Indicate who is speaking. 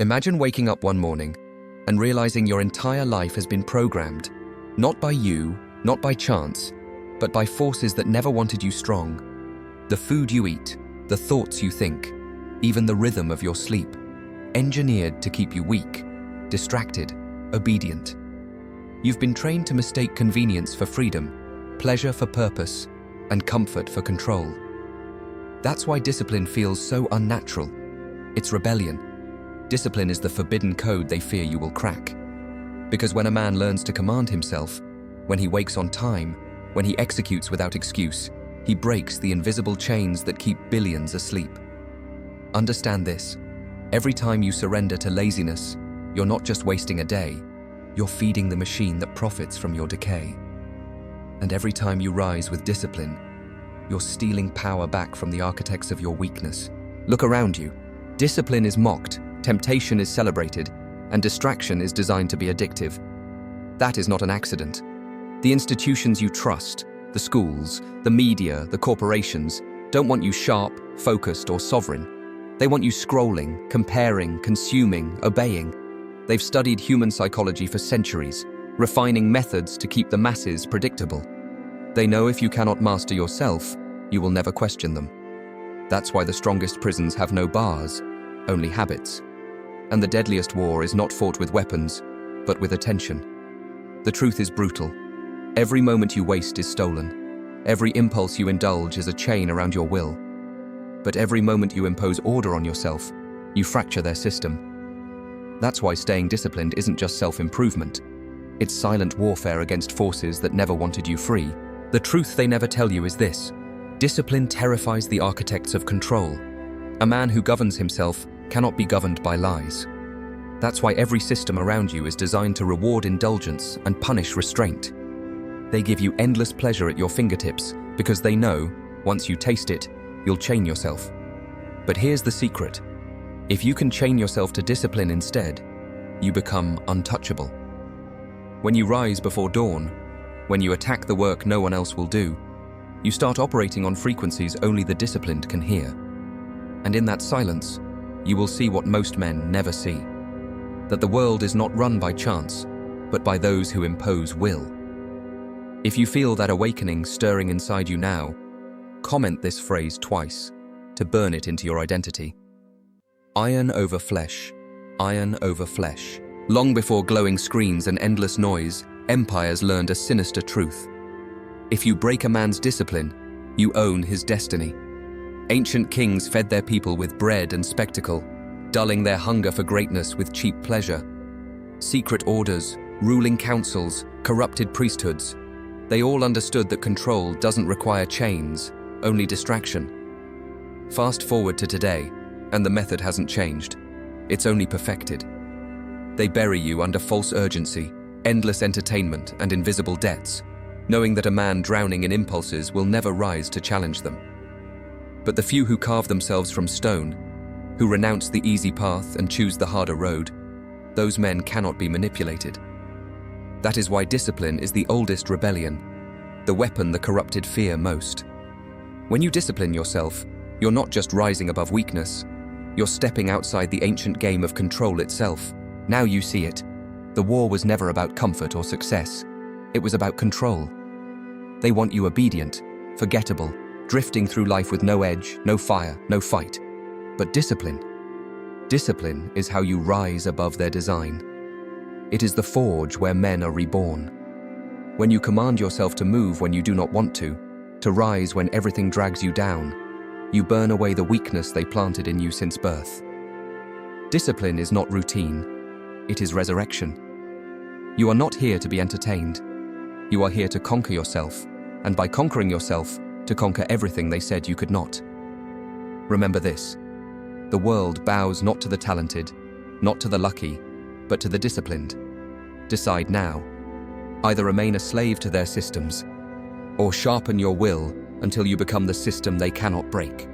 Speaker 1: Imagine waking up one morning and realizing your entire life has been programmed, not by you, not by chance, but by forces that never wanted you strong. The food you eat, the thoughts you think, even the rhythm of your sleep, engineered to keep you weak, distracted, obedient. You've been trained to mistake convenience for freedom, pleasure for purpose, and comfort for control. That's why discipline feels so unnatural. It's rebellion. Discipline is the forbidden code they fear you will crack. Because when a man learns to command himself, when he wakes on time, when he executes without excuse, he breaks the invisible chains that keep billions asleep. Understand this. Every time you surrender to laziness, you're not just wasting a day, you're feeding the machine that profits from your decay. And every time you rise with discipline, you're stealing power back from the architects of your weakness. Look around you. Discipline is mocked, temptation is celebrated, and distraction is designed to be addictive. That is not an accident. The institutions you trust, the schools, the media, the corporations, don't want you sharp, focused, or sovereign. They want you scrolling, comparing, consuming, obeying. They've studied human psychology for centuries, refining methods to keep the masses predictable. They know if you cannot master yourself, you will never question them. That's why the strongest prisons have no bars, only habits. And the deadliest war is not fought with weapons, but with attention. The truth is brutal. Every moment you waste is stolen. Every impulse you indulge is a chain around your will. But every moment you impose order on yourself, you fracture their system. That's why staying disciplined isn't just self-improvement. It's silent warfare against forces that never wanted you free. The truth they never tell you is this: discipline terrifies the architects of control. A man who governs himself cannot be governed by lies. That's why every system around you is designed to reward indulgence and punish restraint. They give you endless pleasure at your fingertips because they know, once you taste it, you'll chain yourself. But here's the secret. If you can chain yourself to discipline instead, you become untouchable. When you rise before dawn, when you attack the work no one else will do, you start operating on frequencies only the disciplined can hear. And in that silence, you will see what most men never see: that the world is not run by chance, but by those who impose will. If you feel that awakening stirring inside you now, comment this phrase twice to burn it into your identity. Iron over flesh, iron over flesh. Long before glowing screens and endless noise, empires learned a sinister truth. If you break a man's discipline, you own his destiny. Ancient kings fed their people with bread and spectacle, dulling their hunger for greatness with cheap pleasure. Secret orders, ruling councils, corrupted priesthoods, they all understood that control doesn't require chains, only distraction. Fast forward to today, and the method hasn't changed. It's only perfected. They bury you under false urgency, endless entertainment, and invisible debts, knowing that a man drowning in impulses will never rise to challenge them. But the few who carve themselves from stone, who renounce the easy path and choose the harder road, those men cannot be manipulated. That is why discipline is the oldest rebellion, the weapon the corrupted fear most. When you discipline yourself, you're not just rising above weakness, you're stepping outside the ancient game of control itself. Now you see it. The war was never about comfort or success. It was about control. They want you obedient, forgettable, drifting through life with no edge, no fire, no fight. But discipline is how you rise above their design. It is the forge where men are reborn. When you command yourself to move when you do not want to rise when everything drags you down, you burn away the weakness they planted in you since birth. Discipline is not routine, it is resurrection. You are not here to be entertained. You are here to conquer yourself, and by conquering yourself, to conquer everything they said you could not. Remember this: the world bows not to the talented, not to the lucky, but to the disciplined. Decide now. Either remain a slave to their systems, or sharpen your will until you become the system they cannot break.